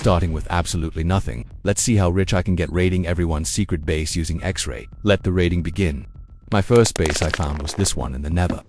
starting with absolutely nothing. Let's see how rich I can get raiding everyone's secret base using X-Ray. Let the raiding begin. My first base I found was this one in the Nether.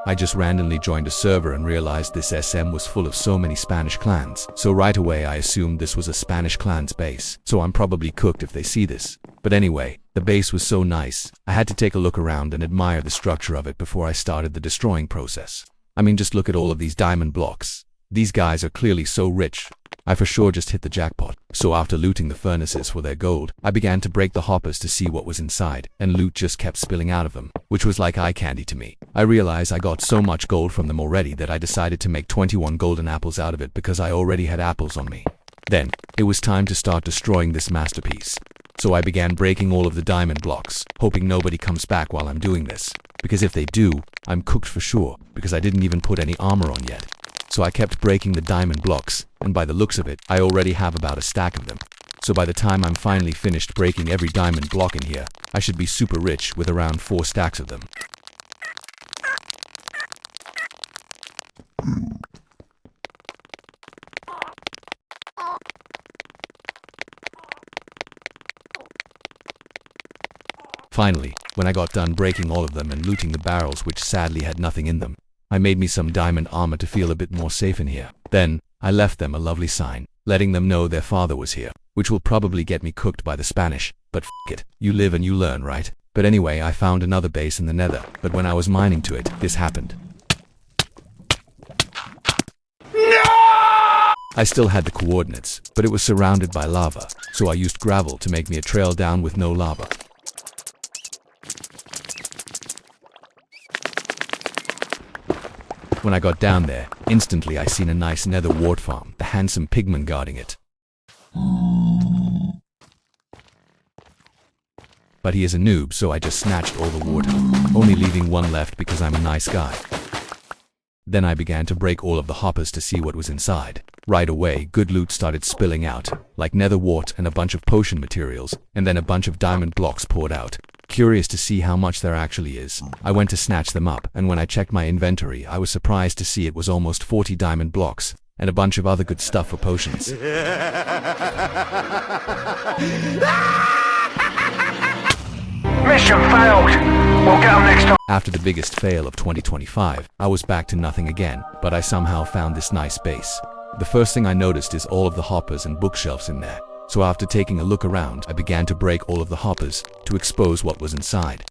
I just randomly joined a server and realized this SM was full of so many Spanish clans. So right away I assumed this was a Spanish clan's base. So I'm probably cooked if they see this. But anyway, the base was so nice, I had to take a look around and admire the structure of it before I started the destroying process. I mean, just look at all of these diamond blocks. These guys are clearly so rich. I for sure just hit the jackpot. So after looting the furnaces for their gold, I began to break the hoppers to see what was inside, and loot just kept spilling out of them, which was like eye candy to me. I realized I got so much gold from them already that I decided to make 21 golden apples out of it because I already had apples on me. Then, it was time to start destroying this masterpiece. So I began breaking all of the diamond blocks, hoping nobody comes back while I'm doing this. Because if they do, I'm cooked for sure, because I didn't even put any armor on yet. So I kept breaking the diamond blocks, and by the looks of it, I already have about a stack of them. So by the time I'm finally finished breaking every diamond block in here, I should be super rich with around 4 stacks of them. Finally, when I got done breaking all of them and looting the barrels which sadly had nothing in them, I made me some diamond armor to feel a bit more safe in here. Then, I left them a lovely sign, letting them know their father was here, which will probably get me cooked by the Spanish, but f*** it, you live and you learn, right? But anyway, I found another base in the Nether, but when I was mining to it, this happened. I still had the coordinates, but it was surrounded by lava, so I used gravel to make me a trail down with no lava. When I got down there, instantly I seen a nice nether wart farm, the handsome pigman guarding it. But he is a noob, so I just snatched all the water, only leaving one left because I'm a nice guy. Then I began to break all of the hoppers to see what was inside. Right away, good loot started spilling out, like nether wart and a bunch of potion materials, and then a bunch of diamond blocks poured out. Curious to see how much there actually is, I went to snatch them up, and when I checked my inventory, I was surprised to see it was almost 40 diamond blocks, and a bunch of other good stuff for potions. Mission failed. We'll get them next time. After the biggest fail of 2025, I was back to nothing again, but I somehow found this nice base. The first thing I noticed is all of the hoppers and bookshelves in there. So after taking a look around, I began to break all of the hoppers to expose what was inside.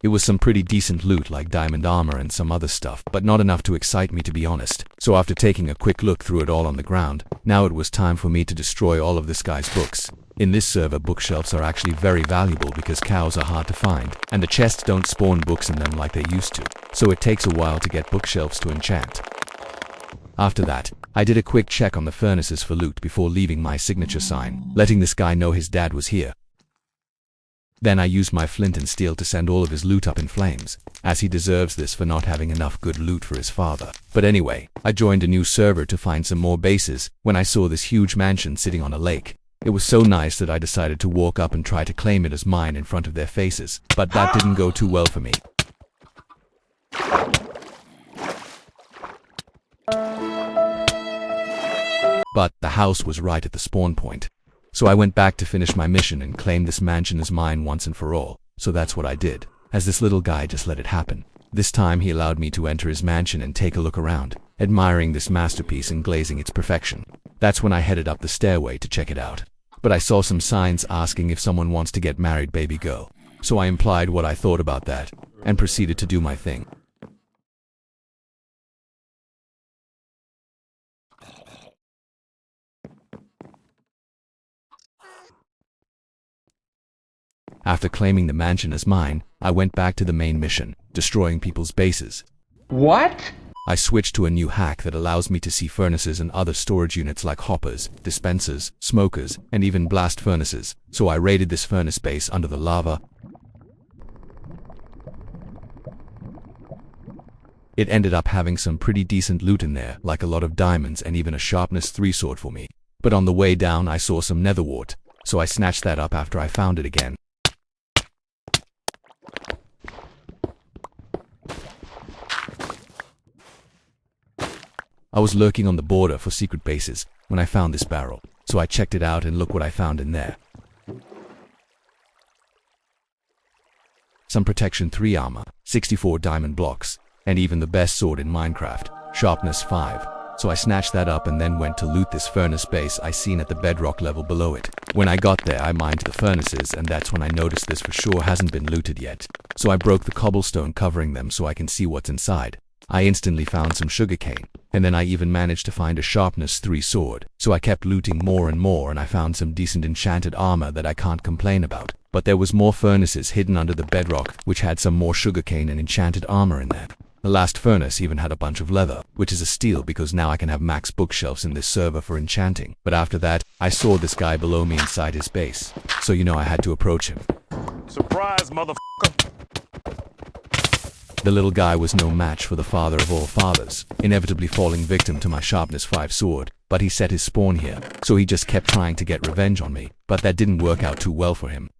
It was some pretty decent loot like diamond armor and some other stuff, but not enough to excite me to be honest. So after taking a quick look through it all on the ground, now it was time for me to destroy all of this guy's books. In this server, bookshelves are actually very valuable because cows are hard to find, and the chests don't spawn books in them like they used to, so it takes a while to get bookshelves to enchant. After that, I did a quick check on the furnaces for loot before leaving my signature sign, letting this guy know his dad was here. Then I used my flint and steel to send all of his loot up in flames, as he deserves this for not having enough good loot for his father. But anyway, I joined a new server to find some more bases when I saw this huge mansion sitting on a lake. It was so nice that I decided to walk up and try to claim it as mine in front of their faces, but that didn't go too well for me. But the house was right at the spawn point. So I went back to finish my mission and claim this mansion as mine once and for all. So that's what I did, as this little guy just let it happen. This time he allowed me to enter his mansion and take a look around, admiring this masterpiece and glazing its perfection. That's when I headed up the stairway to check it out. But I saw some signs asking if someone wants to get married, baby girl. So I implied what I thought about that, and proceeded to do my thing. After claiming the mansion as mine, I went back to the main mission, destroying people's bases. What? I switched to a new hack that allows me to see furnaces and other storage units like hoppers, dispensers, smokers, and even blast furnaces. So I raided this furnace base under the lava. It ended up having some pretty decent loot in there, like a lot of diamonds and even a sharpness 3 sword for me. But on the way down I saw some netherwort, so I snatched that up after I found it again. I was lurking on the border for secret bases when I found this barrel, so I checked it out and look what I found in there. Some Protection 3 armor, 64 diamond blocks, and even the best sword in Minecraft, sharpness 5. So I snatched that up and then went to loot this furnace base I seen at the bedrock level below it. When I got there I mined the furnaces, and that's when I noticed this for sure hasn't been looted yet. So I broke the cobblestone covering them so I can see what's inside. I instantly found some sugarcane, and then I even managed to find a sharpness 3 sword. So I kept looting more and more, and I found some decent enchanted armor that I can't complain about. But there was more furnaces hidden under the bedrock which had some more sugarcane and enchanted armor in there. The last furnace even had a bunch of leather, which is a steal because now I can have max bookshelves in this server for enchanting. But after that, I saw this guy below me inside his base, so I had to approach him. Surprise, motherfucker! The little guy was no match for the father of all fathers, inevitably falling victim to my sharpness 5 sword, but he set his spawn here, so he just kept trying to get revenge on me, but that didn't work out too well for him.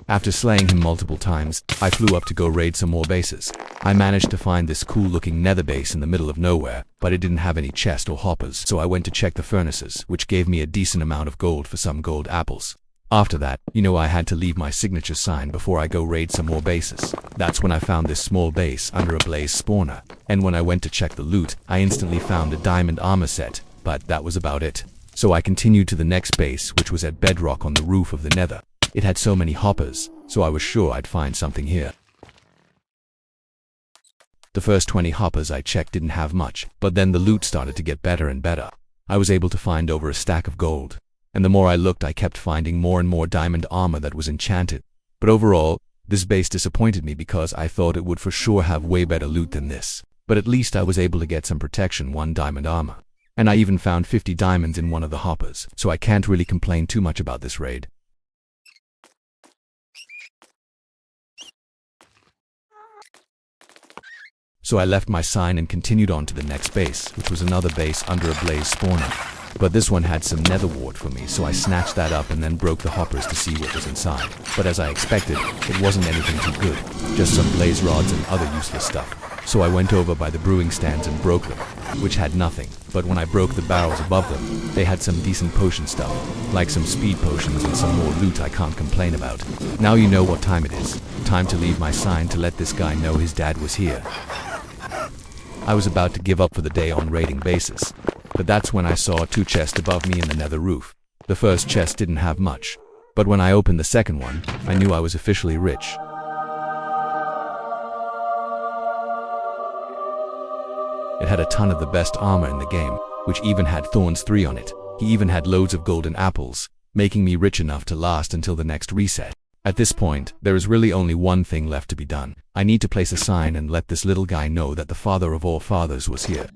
After slaying him multiple times, I flew up to go raid some more bases. I managed to find this cool looking nether base in the middle of nowhere, but it didn't have any chest or hoppers, so I went to check the furnaces, which gave me a decent amount of gold for some gold apples. After that, I had to leave my signature sign before I go raid some more bases. That's when I found this small base under a blaze spawner, and when I went to check the loot, I instantly found a diamond armor set, but that was about it. So I continued to the next base, which was at bedrock on the roof of the nether. It had so many hoppers, so I was sure I'd find something here. The first 20 hoppers I checked didn't have much, but then the loot started to get better and better. I was able to find over a stack of gold, and the more I looked I kept finding more and more diamond armor that was enchanted. But overall, this base disappointed me because I thought it would for sure have way better loot than this. But at least I was able to get some Protection 1 diamond armor. And I even found 50 diamonds in one of the hoppers, so I can't really complain too much about this raid. So I left my sign and continued on to the next base, which was another base under a blaze spawner. But this one had some netherwort for me, so I snatched that up and then broke the hoppers to see what was inside. But as I expected, it wasn't anything too good, just some blaze rods and other useless stuff. So I went over by the brewing stands and broke them, which had nothing. But when I broke the barrels above them, they had some decent potion stuff, like some speed potions and some more loot I can't complain about. Now you know what time it is. Time to leave my sign to let this guy know his dad was here. I was about to give up for the day on raiding bases, but that's when I saw 2 chests above me in the nether roof. The first chest didn't have much, but when I opened the second one, I knew I was officially rich. It had a ton of the best armor in the game, which even had thorns 3 on it. He even had loads of golden apples, making me rich enough to last until the next reset. At this point, there is really only one thing left to be done. I need to place a sign and let this little guy know that the father of all fathers was here.